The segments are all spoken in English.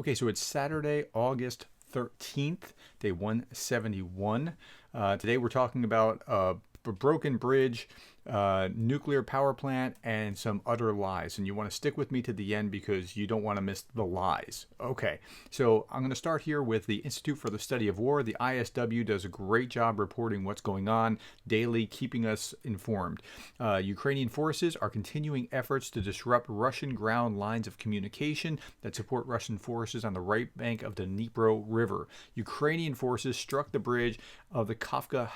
Okay, so it's Saturday, August 13th, day 171. Today we're talking about a broken bridge, nuclear power plant, and some utter lies. And you want to stick with me to the end because you don't want to miss the lies. Okay, so I'm going to start here with the Institute for the Study of War. The ISW does a great job reporting what's going on daily, keeping us informed. Ukrainian forces are continuing efforts to disrupt Russian ground lines of communication that support Russian forces on the right bank of the Dnipro River. Ukrainian forces struck the bridge of the Kafka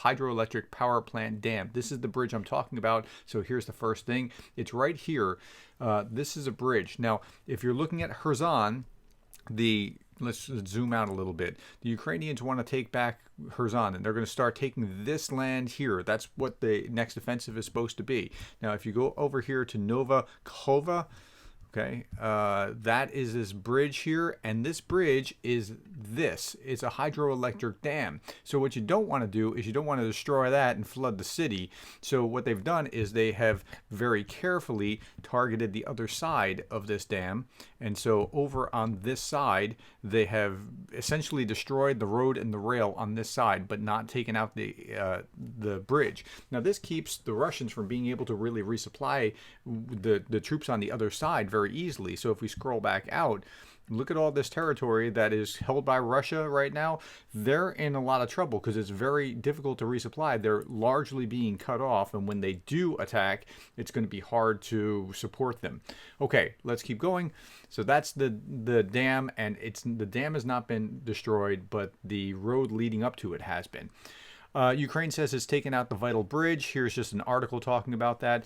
hydroelectric power plant dam. This is the bridge I'm talking about. So here's the first thing. It's right here. This is a bridge. Now, if you're looking at Kherson, let's zoom out a little bit. The Ukrainians want to take back Kherson, and they're going to start taking this land here. That's what the next offensive is supposed to be. Now, if you go over here to Nova Khova, okay, that is this bridge here, and this bridge is this. It's a hydroelectric dam. So what you don't want to do is you don't want to destroy that and flood the city. So what they've done is they have very carefully targeted the other side of this dam. And so over on this side, they have essentially destroyed the road and the rail on this side, but not taken out the bridge. Now this keeps the Russians from being able to really resupply the troops on the other side very easily. So if we scroll back out, look at all this territory that is held by Russia right now. They're in a lot of trouble because it's very difficult to resupply. They're largely being cut off, and when they do attack, it's going to be hard to support them. Okay, let's keep going. So that's the dam, and the dam has not been destroyed, but the road leading up to it has been. Ukraine says it's taken out the vital bridge. Here's just an article talking about that.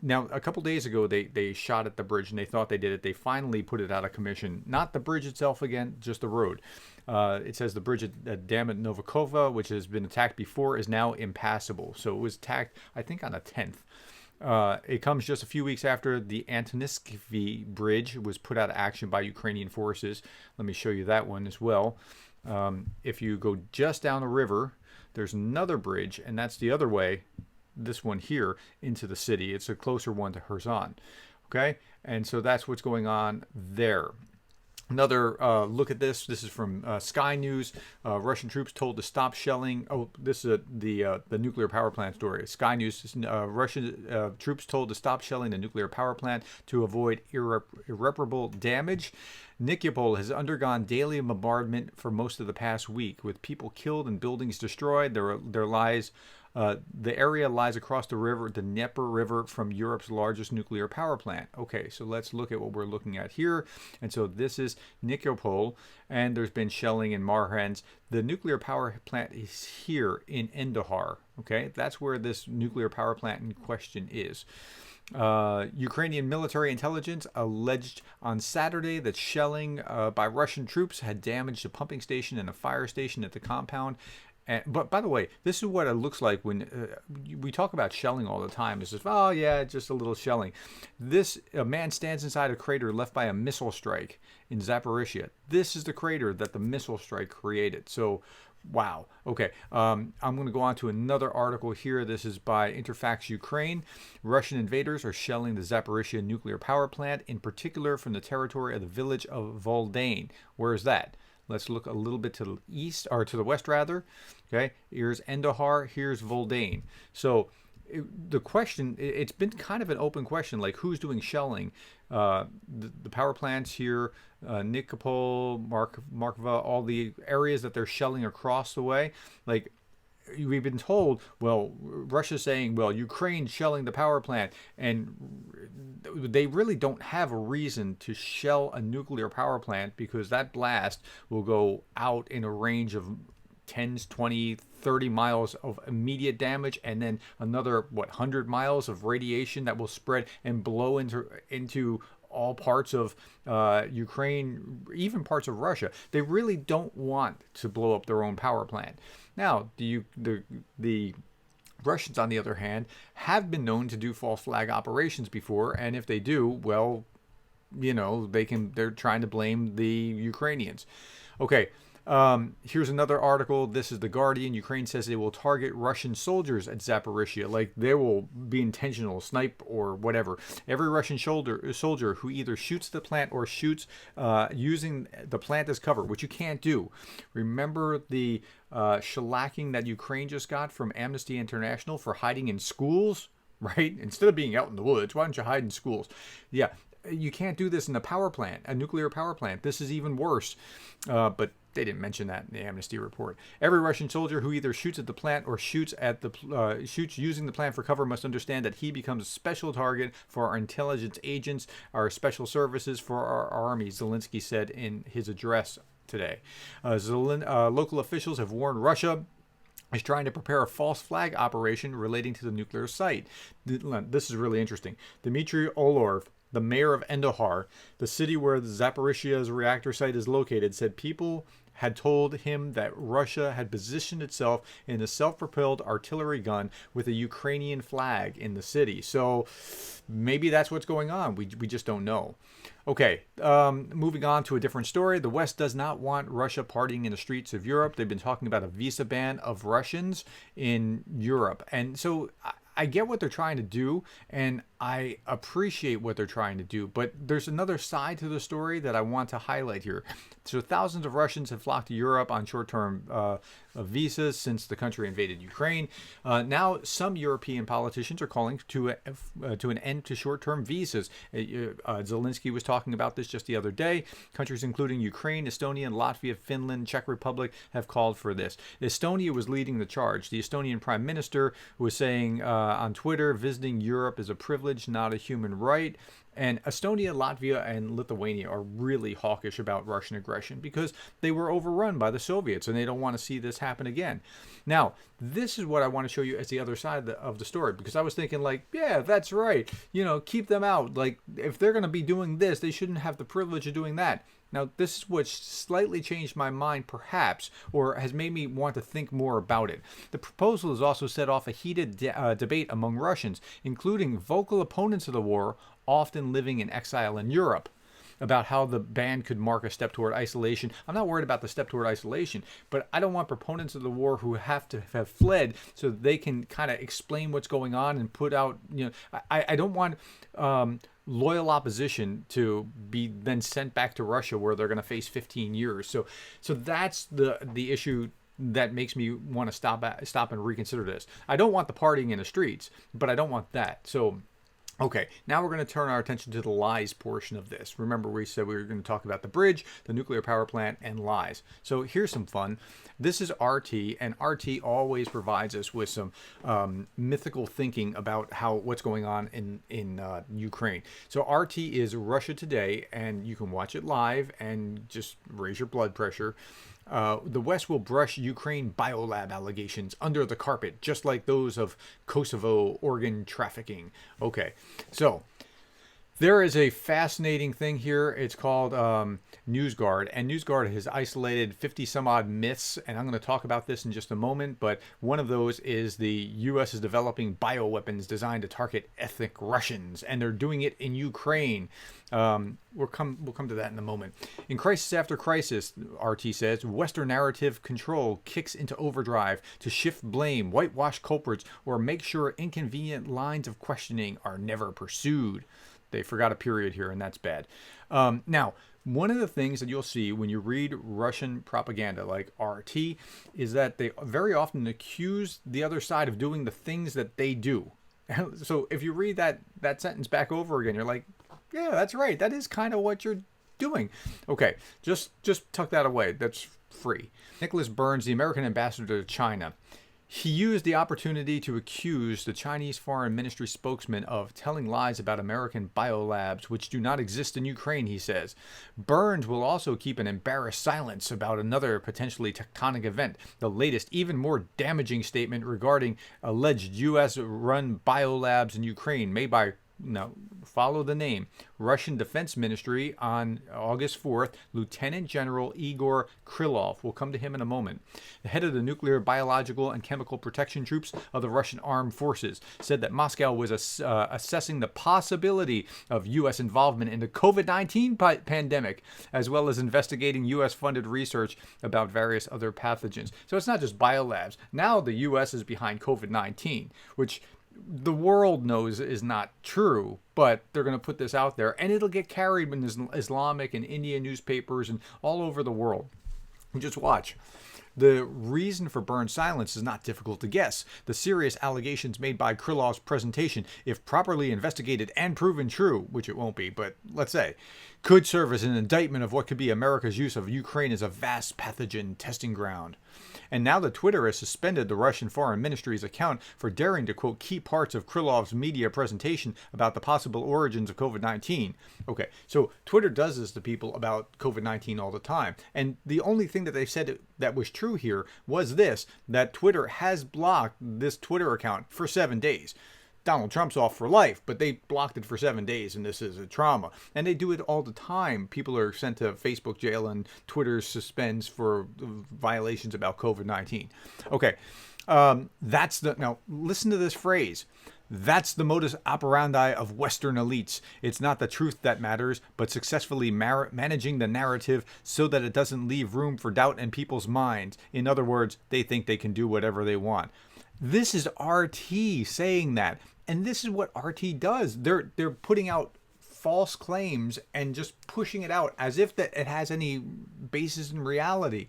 Now, a couple days ago, they shot at the bridge and they thought they did it. They finally put it out of commission. Not the bridge itself again, just the road. It says the bridge at Dam at Novakova, which has been attacked before, is now impassable. So it was attacked, I think, on the 10th. It comes just a few weeks after the Antoniski Bridge was put out of action by Ukrainian forces. Let me show you that one as well. If you go just down the river, there's another bridge, and that's the other way, this one here, into the city. It's a closer one to Kherson. Okay, and so that's what's going on there. Another look at this. This is from Sky News. Russian troops told to stop shelling. Oh, this is the nuclear power plant story. Sky News. Russian troops told to stop shelling the nuclear power plant to avoid irreparable damage. Nikopol has undergone daily bombardment for most of the past week, with people killed and buildings destroyed. The area lies across the river, the Dnieper River, from Europe's largest nuclear power plant. Okay, so let's look at what we're looking at here. And so this is Nikopol, and there's been shelling in Marhansk. The nuclear power plant is here in Endahar. Okay, that's where this nuclear power plant in question is. Ukrainian military intelligence alleged on Saturday that shelling by Russian troops had damaged a pumping station and a fire station at the compound. But by the way, this is what it looks like when we talk about shelling all the time. It's just, oh yeah, just a little shelling. A man stands inside a crater left by a missile strike in Zaporizhia. This is the crater that the missile strike created. So, wow. Okay, I'm going to go on to another article here. This is by Interfax Ukraine. Russian invaders are shelling the Zaporizhia nuclear power plant, in particular from the territory of the village of Voldane. Where is that? Let's look a little bit to the east, or to the west rather. Okay, here's Endahar, here's Voldane. So the question, it's been kind of an open question, like who's doing shelling? The power plants here, Nikopol, Markova, all the areas that they're shelling across the way. Like, we've been told, well, Russia's saying, well, Ukraine's shelling the power plant, and they really don't have a reason to shell a nuclear power plant because that blast will go out in a range of 10, 20, 30 miles of immediate damage, and then another, 100 miles of radiation that will spread and blow into all parts of Ukraine, even parts of Russia. They really don't want to blow up their own power plant. Now, the Russians, on the other hand, have been known to do false flag operations before, and if they do, well, they're trying to blame the Ukrainians. Okay, Here's another article. This is The Guardian. Ukraine says they will target Russian soldiers at Zaporizhia. Like they will be intentional, snipe or whatever. Every Russian soldier who either shoots the plant or shoots using the plant as cover, which you can't do. Remember the shellacking that Ukraine just got from Amnesty International for hiding in schools, right? Instead of being out in the woods, why don't you hide in schools? Yeah, you can't do this in a power plant, a nuclear power plant. This is even worse. But they didn't mention that in the Amnesty report. Every Russian soldier who either shoots at the plant or shoots using the plant for cover must understand that he becomes a special target for our intelligence agents, our special services, for our army, Zelensky said in his address today. Local officials have warned Russia is trying to prepare a false flag operation relating to the nuclear site. This is really interesting. Dmitry Olorov, the mayor of Endohar, the city where the Zaporizhia's reactor site is located, said people had told him that Russia had positioned itself in a self-propelled artillery gun with a Ukrainian flag in the city. So maybe that's what's going on. We just don't know. Okay, moving on to a different story. The West does not want Russia partying in the streets of Europe. They've been talking about a visa ban of Russians in Europe. And so I get what they're trying to do, and I appreciate what they're trying to do, but there's another side to the story that I want to highlight here. So thousands of Russians have flocked to Europe on short-term visas since the country invaded Ukraine. Now, some European politicians are calling to an end to short-term visas. Zelensky was talking about this just the other day. Countries including Ukraine, Estonia, Latvia, Finland, Czech Republic have called for this. Estonia was leading the charge. The Estonian Prime Minister was saying on Twitter, visiting Europe is a privilege, not a human right. And Estonia, Latvia, and Lithuania are really hawkish about Russian aggression because they were overrun by the Soviets and they don't want to see this happen again. Now, this is what I want to show you as the other side of the story, because I was thinking like, yeah, that's right. You know, keep them out. Like, if they're going to be doing this, they shouldn't have the privilege of doing that. Now, this is what slightly changed my mind, perhaps, or has made me want to think more about it. The proposal has also set off a heated debate among Russians, including vocal opponents of the war, often living in exile in Europe, about how the ban could mark a step toward isolation. I'm not worried about the step toward isolation, but I don't want proponents of the war who have to have fled so they can kind of explain what's going on and put out, you know, I don't want loyal opposition to be then sent back to Russia where they're going to face 15 years. So that's the issue that makes me want to stop and reconsider this. I don't want the partying in the streets, but I don't want that. So okay, now we're going to turn our attention to the lies portion of this. Remember, we said we were going to talk about the bridge, the nuclear power plant, and lies. So here's some fun. This is RT, and RT always provides us with some mythical thinking about what's going on in Ukraine. So RT is Russia Today, and you can watch it live and just raise your blood pressure. The West will brush Ukraine biolab allegations under the carpet, just like those of Kosovo organ trafficking. Okay, so there is a fascinating thing here. It's called NewsGuard, and NewsGuard has isolated 50 some odd myths, and I'm going to talk about this in just a moment, but one of those is the U.S. is developing bioweapons designed to target ethnic Russians, and they're doing it in Ukraine. We'll come to that in a moment. In crisis after crisis, RT says, Western narrative control kicks into overdrive to shift blame, whitewash culprits, or make sure inconvenient lines of questioning are never pursued. They forgot a period here, and that's bad. Now, one of the things that you'll see when you read Russian propaganda like RT is that they very often accuse the other side of doing the things that they do. So if you read that sentence back over again, you're like, yeah, that's right. That is kind of what you're doing. Okay, just tuck that away. That's free. Nicholas Burns, the American ambassador to China, he used the opportunity to accuse the Chinese Foreign Ministry spokesman of telling lies about American biolabs, which do not exist in Ukraine, he says. Burns will also keep an embarrassed silence about another potentially tectonic event, the latest, even more damaging statement regarding alleged U.S.-run biolabs in Ukraine made by Now, follow the name. Russian Defense Ministry on August 4th, Lieutenant General Igor Krylov. We'll come to him in a moment. The head of the Nuclear, Biological, and Chemical Protection Troops of the Russian Armed Forces said that Moscow was assessing the possibility of U.S. involvement in the COVID-19 pandemic, as well as investigating U.S.-funded research about various other pathogens. So it's not just biolabs. Now the U.S. is behind COVID-19, which the world knows is not true, but they're going to put this out there, and it'll get carried in Islamic and Indian newspapers and all over the world. Just watch. The reason for Burns' silence is not difficult to guess. The serious allegations made by Krylov's presentation, if properly investigated and proven true, which it won't be, but let's say, could serve as an indictment of what could be America's use of Ukraine as a vast pathogen testing ground. And now that Twitter has suspended the Russian Foreign Ministry's account for daring to quote key parts of Krylov's media presentation about the possible origins of COVID-19. Okay, so Twitter does this to people about COVID-19 all the time. And the only thing that they said that was true here was this, that Twitter has blocked this Twitter account for 7 days. Donald Trump's off for life, but they blocked it for 7 days, and this is a trauma. And they do it all the time. People are sent to Facebook jail, and Twitter suspends for violations about COVID-19. Okay, now listen to this phrase. That's the modus operandi of Western elites. It's not the truth that matters, but successfully managing the narrative so that it doesn't leave room for doubt in people's minds. In other words, they think they can do whatever they want. This is RT saying that. And this is what RT does. They're putting out false claims and just pushing it out as if that it has any basis in reality.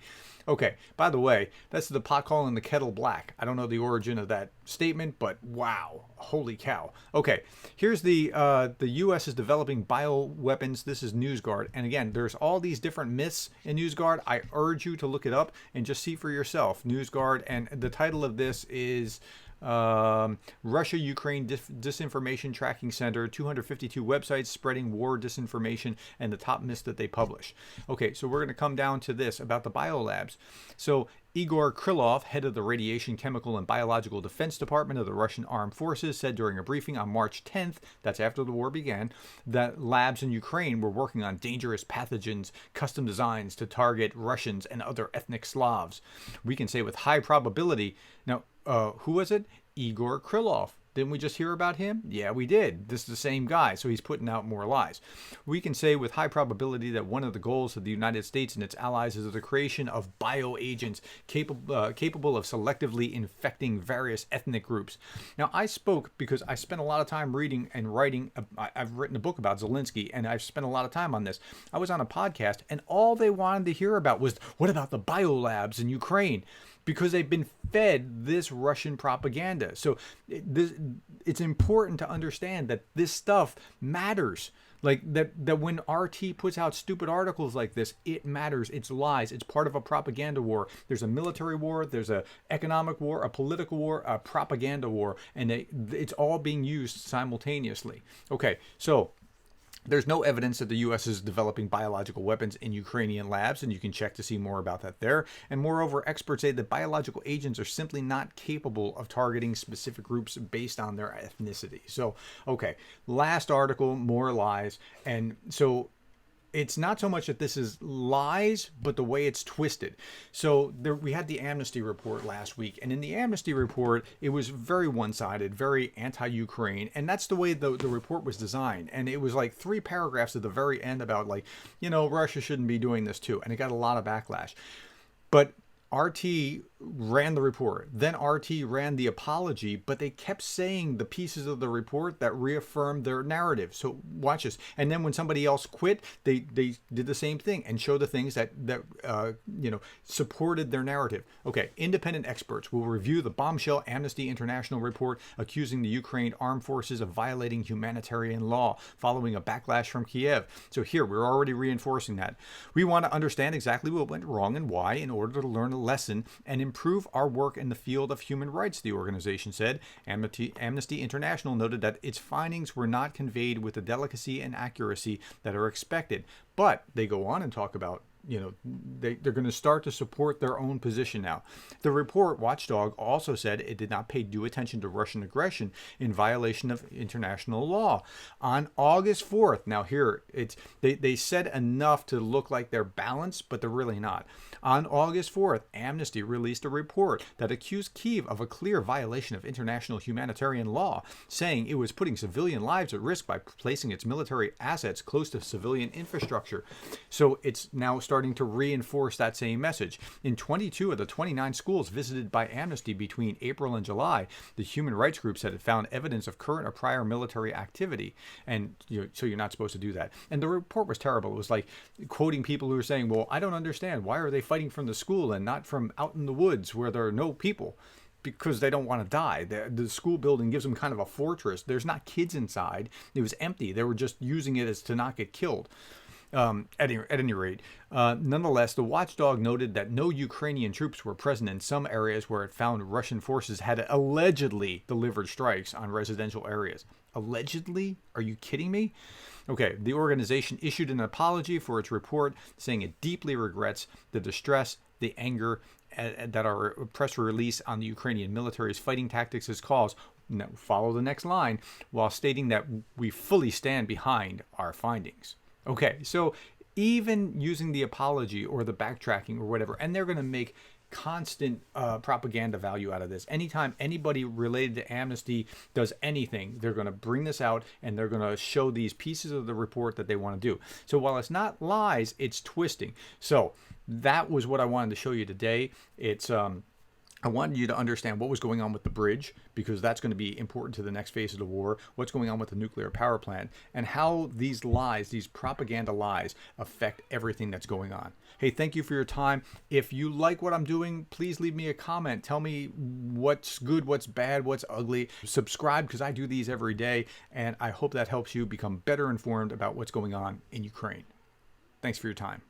Okay, by the way, that's the pot calling the kettle black. I don't know the origin of that statement, but wow, holy cow. Okay, here's the U.S. is developing bioweapons. This is NewsGuard. And again, there's all these different myths in NewsGuard. I urge you to look it up and just see for yourself. NewsGuard, and the title of this is Russia-Ukraine Disinformation Tracking Center, 252 websites spreading war disinformation, and the top myths that they publish. Okay, so we're going to come down to this about the biolabs. So Igor Krylov, head of the Radiation, Chemical, and Biological Defense Department of the Russian Armed Forces, said during a briefing on March 10th, that's after the war began, that labs in Ukraine were working on dangerous pathogens, custom designs to target Russians and other ethnic Slavs. We can say with high probability, now, who was it? Igor Krylov. Didn't we just hear about him? Yeah, we did. This is the same guy, so he's putting out more lies. We can say with high probability that one of the goals of the United States and its allies is the creation of bioagents capable of selectively infecting various ethnic groups. Now, I spoke because I spent a lot of time reading and writing. I've written a book about Zelensky, and I've spent a lot of time on this. I was on a podcast, and all they wanted to hear about was, what about the biolabs in Ukraine? Because they've been fed this Russian propaganda. So it's important to understand that this stuff matters. Like that when RT puts out stupid articles like this, it matters. It's lies. It's part of a propaganda war. There's a military war. There's an economic war, a political war, a propaganda war. And it's all being used simultaneously. Okay, so there's no evidence that the U.S. is developing biological weapons in Ukrainian labs, and you can check to see more about that there. And moreover, experts say that biological agents are simply not capable of targeting specific groups based on their ethnicity. So, okay, last article, more lies. And so it's not so much that this is lies, but the way it's twisted. So we had the Amnesty report last week, and in the Amnesty report, it was very one-sided, very anti-Ukraine, and that's the way the report was designed. And it was like 3 paragraphs at the very end about, like, you know, Russia shouldn't be doing this too, and it got a lot of backlash. But RT ran the report, then RT ran the apology, but they kept saying the pieces of the report that reaffirmed their narrative. So watch this. And then when somebody else quit, they did the same thing and showed the things that supported their narrative. Okay, independent experts will review the bombshell Amnesty International report accusing the Ukraine armed forces of violating humanitarian law following a backlash from Kiev. So here, we're already reinforcing that. We want to understand exactly what went wrong and why in order to learn a lesson and improve our work in the field of human rights, the organization said. Amnesty International noted that its findings were not conveyed with the delicacy and accuracy that are expected. But they go on and talk about they're going to start to support their own position now. The report, Watchdog, also said it did not pay due attention to Russian aggression in violation of international law. On August 4th, now here, they said enough to look like they're balanced, but they're really not. On August 4th, Amnesty released a report that accused Kyiv of a clear violation of international humanitarian law, saying it was putting civilian lives at risk by placing its military assets close to civilian infrastructure. So it's now starting to reinforce that same message. In 22 of the 29 schools visited by Amnesty between April and July, the human rights group said it found evidence of current or prior military activity. And so you're not supposed to do that. And the report was terrible. It was like quoting people who were saying, well, I don't understand. Why are they fighting from the school and not from out in the woods where there are no people? Because they don't want to die. The school building gives them kind of a fortress. There's not kids inside. It was empty. They were just using it as to not get killed. At any rate, nonetheless, the watchdog noted that no Ukrainian troops were present in some areas where it found Russian forces had allegedly delivered strikes on residential areas. Allegedly? Are you kidding me? Okay, the organization issued an apology for its report, saying it deeply regrets the distress, the anger that our press release on the Ukrainian military's fighting tactics has caused. Now, follow the next line, while stating that we fully stand behind our findings. Okay, so even using the apology or the backtracking or whatever, and they're going to make constant propaganda value out of this. Anytime anybody related to Amnesty does anything, they're going to bring this out and they're going to show these pieces of the report that they want to do. So while it's not lies, it's twisting. So that was what I wanted to show you today. It's I wanted you to understand what was going on with the bridge, because that's going to be important to the next phase of the war, what's going on with the nuclear power plant, and how these lies, these propaganda lies, affect everything that's going on. Hey, thank you for your time. If you like what I'm doing, please leave me a comment. Tell me what's good, what's bad, what's ugly. Subscribe, because I do these every day, and I hope that helps you become better informed about what's going on in Ukraine. Thanks for your time.